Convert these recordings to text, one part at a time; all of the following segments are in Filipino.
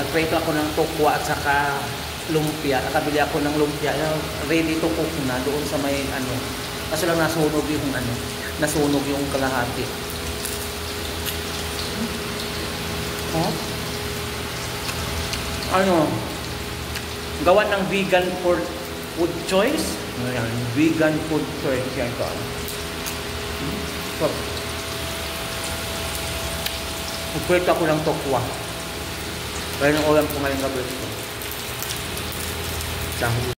Nagprito ako ng tokwa at saka lumpia. Nakabili ako ng lumpia. Ready to cook na doon sa may ano. Kaso lang nasunog yung ano. Nasunog yung kalahati. Oh? Ano? Gawa ng vegan food choice. Ayan, vegan food choice. Yan ito. So, nagprito ako ng tokwa. Kaya nang ulam ko ngayong gabi ito. Dahil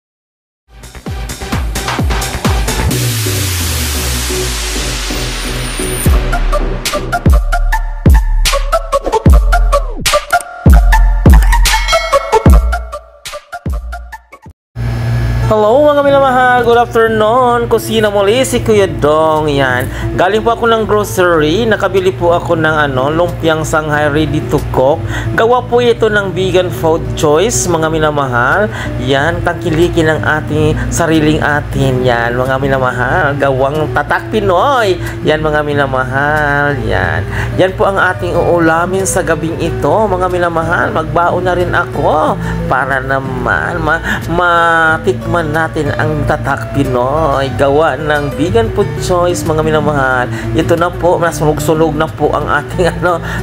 hello mga minamahal, good afternoon. Kusina muli si Kuya Dong. Yan, galing po ako ng grocery. Nakabili po ako ng lumpiang Shanghai ready to cook. Gawa po ito ng vegan food choice mga minamahal. Yan, tangkilikin ng ating sariling atin. Yan mga minamahal, gawang tatak Pinoy. Yan mga minamahal. Yan, yan po ang ating uulamin sa gabing ito mga minamahal. Magbaon na rin ako para naman matikman natin ang tatak Pinoy gawa ng vegan food choice mga minamahal. Ito na po, nasunog-sunog na po ang ating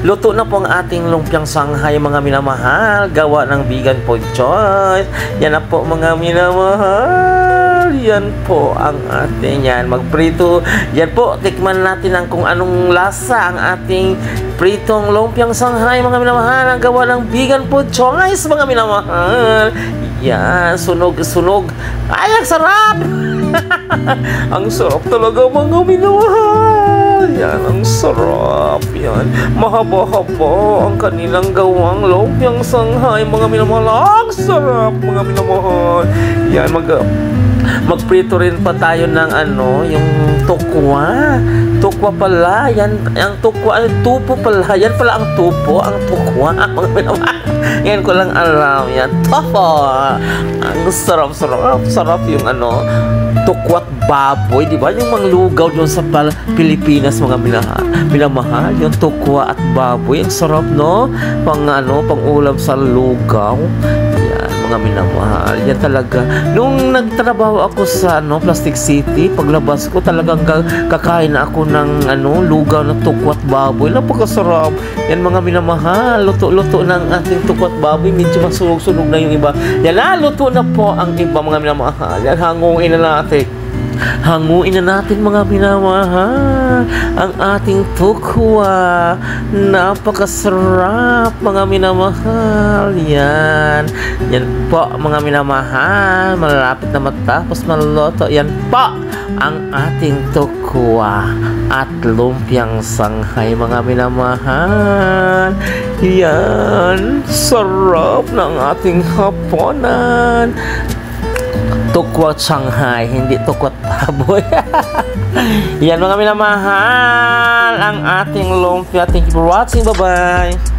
luto na po ang ating lumpiang Shanghai mga minamahal gawa ng vegan food choice. Yan na po mga minamahal. Yan po ang ating yan. Magprito. Yan po, tikman natin ang kung anong lasa ang ating pritong lumpiang Shanghai mga minamahal ang gawa ng vegan food choice mga minamahal. Yan, sunog-sunog. Ay, ang sarap! Ang sarap talaga mga minamahal. Yan, ang sarap. Yan, mahaba-haba ang kanilang gawang lumpiang Shanghai mga minamahal. Ang sarap mga minamahal. Yan, magprito rin pa tayo ng yung tukwa. Tukwa pala. Yan, ang tukwa, tupo pala. Yan pala ang tupo, ang tukwa. Mga minamahal. Yan ko lang alam. Yan, topo. Ang sarap-sarap. Sarap yung tukwat baboy, di ba? Yung manglugaw doon sa Pilipinas mga minamahal. Yung tukwa at baboy. Ang sarap, no? Pang ulam sa lugaw. Mga minamahal. Yan talaga. Nung nagtrabaho ako sa Plastic City, paglabas ko talagang kakain na ako ng lugaw na tukwat baboy. Napakasarap. Yan mga minamahal. Luto-luto ng ating tukwat baboy. Medyo masunog-sunog na yung iba. Yan na, luto na po ang iba mga minamahal. Yan, hanguin na natin. Hanguin na natin mga minamahal ang ating tukwa. Napakasarap mga minamahal. Yan. Yan po mga minamahal. Malapit na matapos maluto. Yan po ang ating tukwa at lumpiang Shanghai mga minamahal. Yan. Sarap ng ating hapunan. Tukwat Shanghai, hindi tukwat baboy. Yan mga minamahal ang ating lumpia. Thank you for watching. Bye-bye.